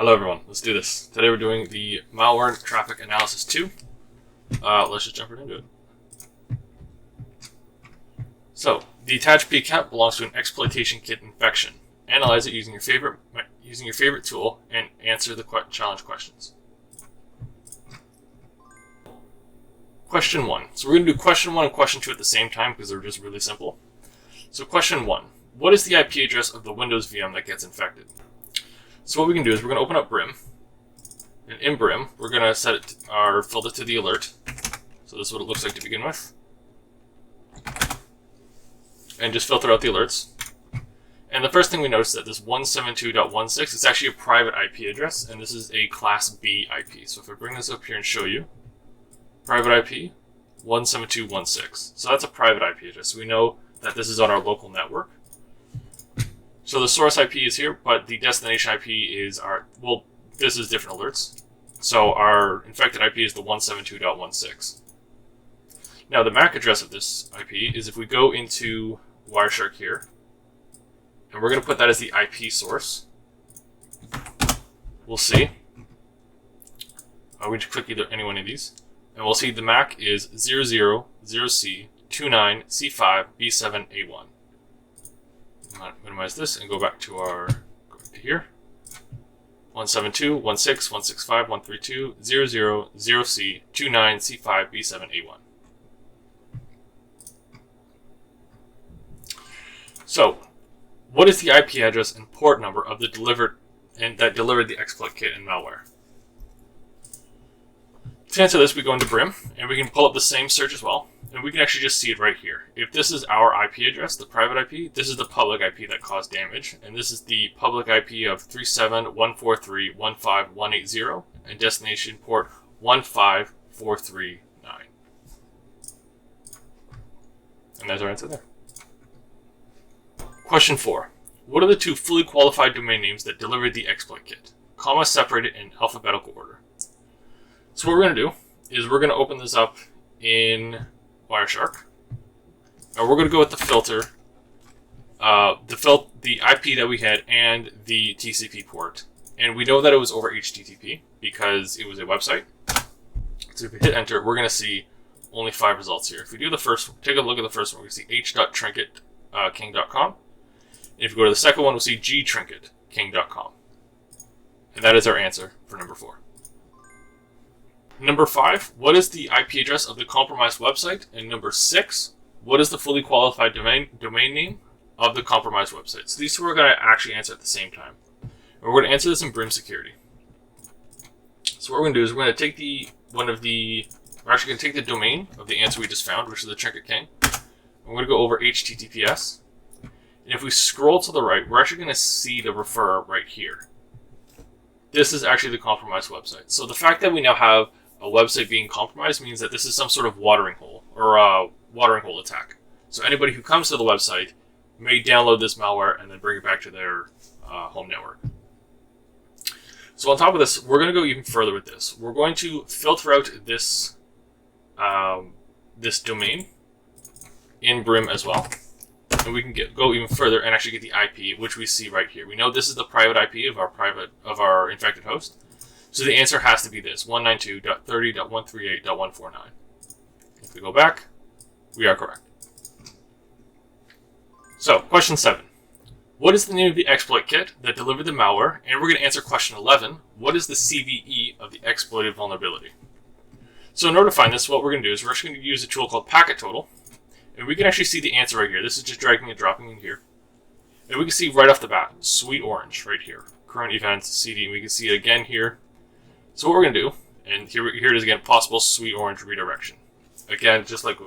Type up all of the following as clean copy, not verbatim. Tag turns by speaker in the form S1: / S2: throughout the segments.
S1: Hello everyone, let's do this. Today we're doing the MalwareTrafficAnalysis02. Let's just jump right into it. So, the attached PCAP belongs to an exploitation kit infection. Analyze it using your favorite tool and answer the challenge questions. Question 1. So we're going to do question 1 and question 2 at the same time because they're just really simple. So question 1. What is the IP address of the Windows VM that gets infected? So what we can do is we're going to open up Brim. And in Brim, we're going to set it our filter to the alert. So this is what it looks like to begin with. And just filter out the alerts. And the first thing we notice is that this 172.16 is actually a private IP address, and this is a Class B IP. So if I bring this up here and show you, private IP 172.16. So that's a private IP address. So we know that this is on our local network. So the source IP is here, but the destination IP is this is different alerts. So our infected IP is the 172.16. Now the MAC address of this IP is if we go into Wireshark here, and we're going to put that as the IP source. We'll see. We just click either any one of these, and we'll see the MAC is 000C29C5B7A1. Minimize this and go back to here. 172.168.132.000C29C5B7A1. So, what is the IP address and port number of the delivered the exploit kit and malware? To answer this, we go into Brim, and we can pull up the same search as well, and we can actually just see it right here. If this is our IP address, the private IP, this is the public IP that caused damage, and this is the public IP of 37.143.15180, and destination port 15439. And there's our answer there. Question 4. What are the two fully qualified domain names that delivered the exploit kit? Comma separated in alphabetical order. So what we're going to do is we're going to open this up in Wireshark, and we're going to go with the filter, the IP that we had and the TCP port, and we know that it was over HTTP because it was a website. So if we hit enter, we're going to see only 5 results here. If we do the first one, take a look at the first one, we're going to see h.trinketking.com. And if we go to the second one, we'll see g.trinketking.com. And that is our answer for number 4. Number 5, what is the IP address of the compromised website? And number 6, what is the fully qualified domain name of the compromised website? So these two we're going to actually answer at the same time. And we're going to answer this in Brim Security. So what we're going to do is we're going to take we're actually going to take the domain of the answer we just found, which is the Trinket King. We're going to go over HTTPS. And if we scroll to the right, we're actually going to see the refer right here. This is actually the compromised website. So the fact that we now have a website being compromised means that this is some sort of watering hole or a watering hole attack. So anybody who comes to the website may download this malware and then bring it back to their home network. So on top of this, we're going to go even further with this. We're going to filter out this this domain in Brim as well, and we can go even further and actually get the IP, which we see right here. We know this is the private IP of our infected host. So the answer has to be this, 192.30.138.149. If we go back, we are correct. So, question 7. What is the name of the exploit kit that delivered the malware? And we're going to answer question 11. What is the CVE of the exploited vulnerability? So in order to find this, what we're going to do is we're actually going to use a tool called Packet Total. And we can actually see the answer right here. This is just dragging and dropping in here. And we can see right off the bat, sweet orange right here. Current events, CD, and we can see it again here. So what we're going to do, and here it is again, possible sweet orange redirection. Again, just like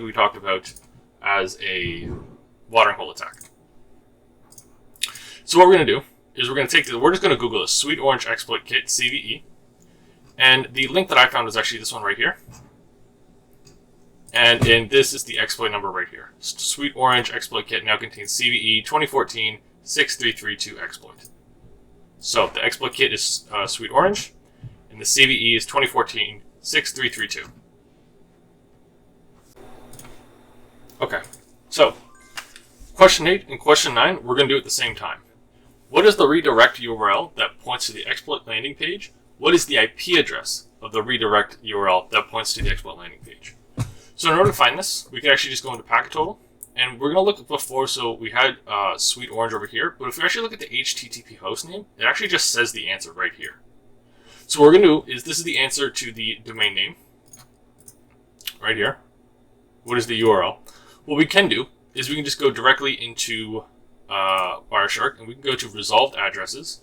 S1: we talked about as a watering hole attack. So what we're going to do is we're just going to Google this, sweet orange exploit kit CVE. And the link that I found was actually this one right here. And this is the exploit number right here. Sweet orange exploit kit now contains CVE 2014-6332 exploit. So the exploit kit is sweet orange, and the CVE is 2014-6332. Okay, so question 8 and question 9, we're going to do it at the same time. What is the redirect URL that points to the exploit landing page? What is the IP address of the redirect URL that points to the exploit landing page? So in order to find this, we can actually just go into packet total, and we're going to look at before. So we had sweet orange over here, but if we actually look at the HTTP hostname, it actually just says the answer right here. So what we're going to do is, this is the answer to the domain name right here. What is the URL? What we can do is we can just go directly into Wireshark, and we can go to resolved addresses.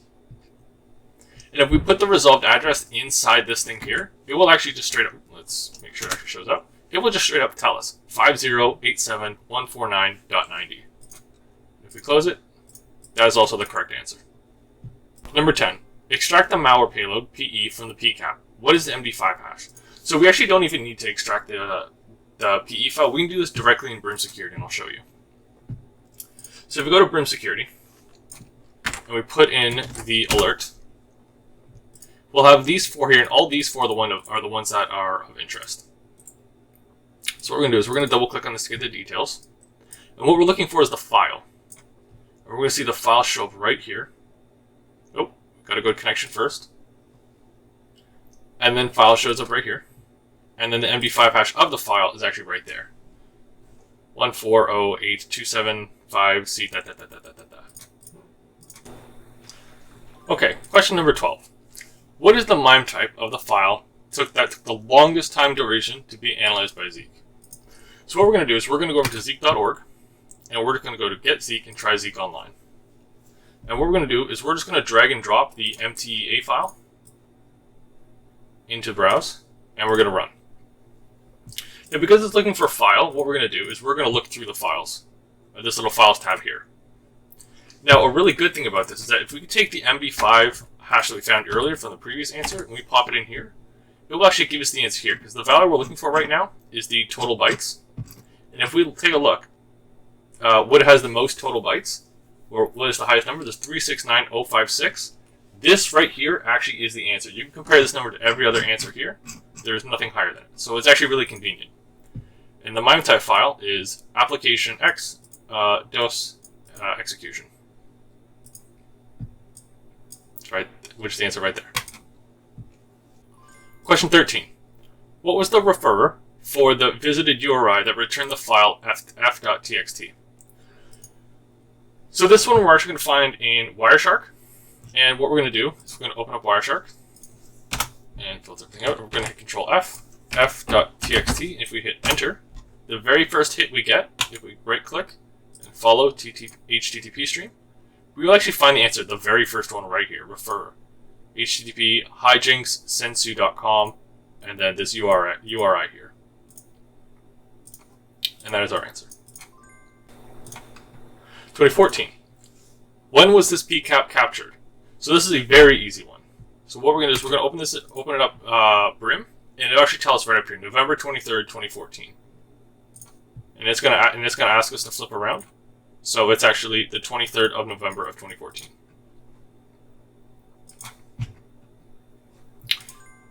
S1: And if we put the resolved address inside this thing here, it will actually just straight up, let's make sure it actually shows up. It will just straight up tell us 5087.149.90. If we close it, that is also the correct answer. Number 10, extract the malware payload, PE, from the PCAP. What is the MD5 hash? So we actually don't even need to extract the PE file. We can do this directly in Brim Security, and I'll show you. So if we go to Brim Security, and we put in the alert, we'll have these four here, and all these four are the ones that are of interest. So what we're going to do is we're going to double click on this to get the details. And what we're looking for is the file. And we're going to see the file show up right here. Oh, got to go to connection first. And then file shows up right here. And then the MD5 hash of the file is actually right there. 1408275C. Okay, question number 12. What is the mime-type of the file that took the longest time duration to be analyzed by Zeek? So what we're going to do is we're going to go over to zeek.org, and we're just going to go to get Zeek and try Zeek online. And what we're going to do is we're just going to drag and drop the MTEA file into browse, and we're going to run. Now, because it's looking for a file, what we're going to do is we're going to look through the files, this little files tab here. Now, a really good thing about this is that if we could take the MD5 hash that we found earlier from the previous answer and we pop it in here, it will actually give us the answer here, because the value we're looking for right now is the total bytes. And if we take a look, what has the most total bytes, or what is the highest number? There's 369056. This right here actually is the answer. You can compare this number to every other answer here. There's nothing higher than it. So it's actually really convenient. And the mime-type file is application X DOS execution. Right, which is the answer right there. Question 13. What was the referrer for the visited URI that returned the file f.txt? So this one we're actually going to find in Wireshark. And what we're going to do is we're going to open up Wireshark and filter everything out. We're going to hit Control F, f.txt. If we hit enter, the very first hit we get, if we right click and follow HTTP stream, we will actually find the answer, the very first one right here, referrer. HTTP hijinkssensu.com, and then this URI here. And that is our answer. 2014. When was this PCAP captured? So this is a very easy one. So what we're going to do is we're going to open it up Brim, and it'll actually tell us right up here, November 23rd, 2014. And it's going to ask us to flip around. So it's actually the 23rd of November of 2014.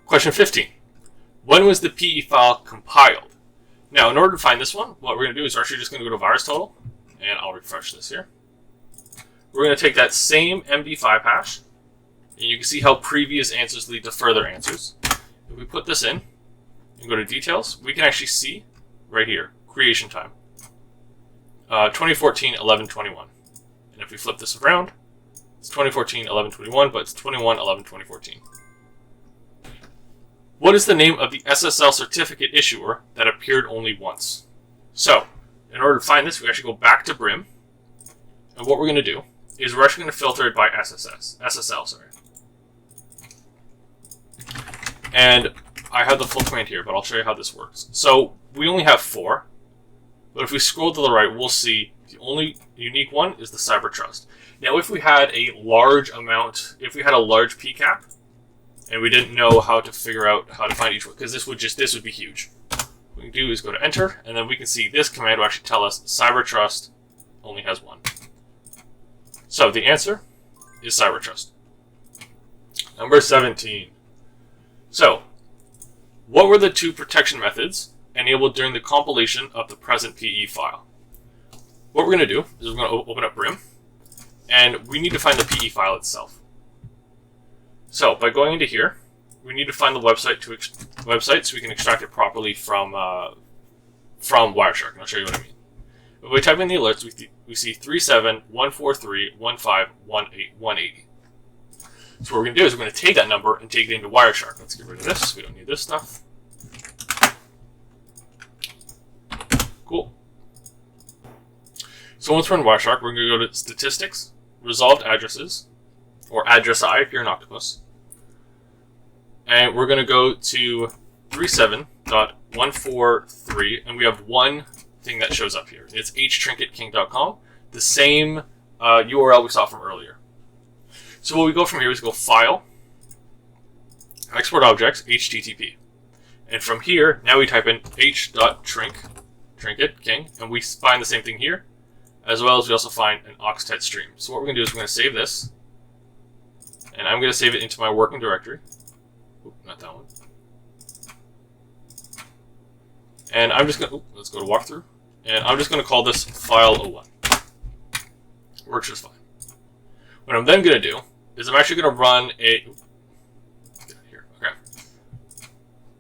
S1: Question 15. When was the PE file compiled? Now, in order to find this one, what we're going to do is we're actually just going to go to VirusTotal, and I'll refresh this here. We're going to take that same MD5 hash, and you can see how previous answers lead to further answers. If we put this in and go to details, we can actually see right here, creation time. 2014, 11/21. And if we flip this around, it's 2014, 11/21, but it's 21, 11, 2014. What is the name of the SSL certificate issuer that appeared only once? So, in order to find this, we actually go back to Brim. And what we're going to do is we're actually going to filter it by SSL. And I have the full command here, but I'll show you how this works. So, we only have 4. But if we scroll to the right, we'll see the only unique one is the CyberTrust. Now, if we had a large PCAP, and we didn't know how to figure out how to find each one, because this would be huge. What we can do is go to enter, and then we can see this command will actually tell us CyberTrust only has 1. So the answer is CyberTrust. Number 17. So, what were the 2 protection methods enabled during the compilation of the present PE file? What we're going to do is we're going to open up Brim, and we need to find the PE file itself. So by going into here, we need to find the website so we can extract it properly from Wireshark, and I'll show you what I mean. If we type in the alerts, we see 37, 143, 15, 18, 180. So what we're going to do is we're going to take that number and take it into Wireshark. Let's get rid of this. We don't need this stuff. Cool. So once we're in Wireshark, we're going to go to Statistics, Resolved Addresses, or Address I if you're an octopus. And we're going to go to 37.143, and we have one thing that shows up here. It's htrincketking.com, the same URL we saw from earlier. So what we go from here is go File, Export Objects, HTTP. And from here, now we type in h.trincketking, and we find the same thing here, as well as we also find an octet stream. So what we're going to do is we're going to save this, and I'm going to save it into my working directory. Oop, not that one. And I'm just going to, let's go to walkthrough, and I'm just going to call this file 01. Works just fine. What I'm then going to do is I'm actually going to run a, here, okay.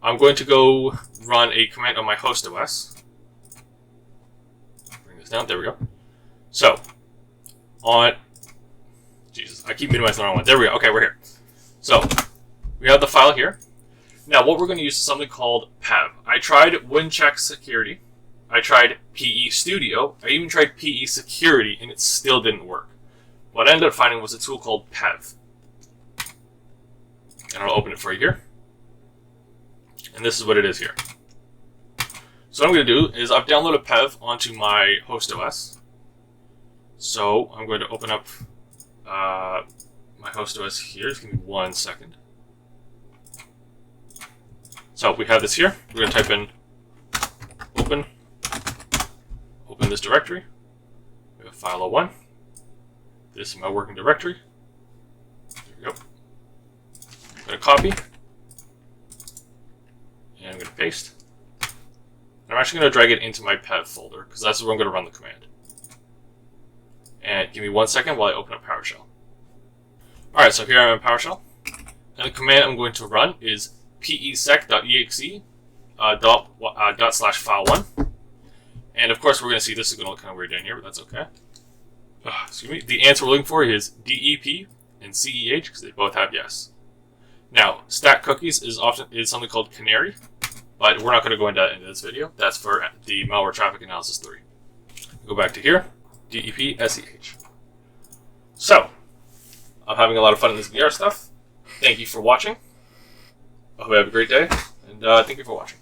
S1: I'm going to go run a command on my host OS. Bring this down, there we go. So, on, Jesus, I keep minimizing the wrong one. There we go, okay, we're here. So, we have the file here. Now, what we're going to use is something called PEV. I tried WinCheck Security. I tried PE Studio. I even tried PE Security, and it still didn't work. What I ended up finding was a tool called PEV. And I'll open it for you here. And this is what it is here. So what I'm going to do is I've downloaded PEV onto my host OS. So I'm going to open up my host OS here. Just give me 1 second. So we have this here. We're going to type in open this directory. We have file 01. This is my working directory. There we go. I'm going to copy. And I'm going to paste. And I'm actually going to drag it into my PEV folder, because that's where I'm going to run the command. And give me 1 second while I open up PowerShell. Alright, so here I am in PowerShell. And the command I'm going to run is pesec.exe /file1. And of course, we're going to see this is going to look kind of weird down here, but that's okay. Excuse me. The answer we're looking for is DEP and CEH, because they both have yes. Now, stack cookies is something called Canary, but we're not going to go into that in this video. That's for the Malware Traffic Analysis 3. Go back to here, DEP SEH. So, I'm having a lot of fun in this VR stuff. Thank you for watching. I hope you have a great day, and thank you for watching.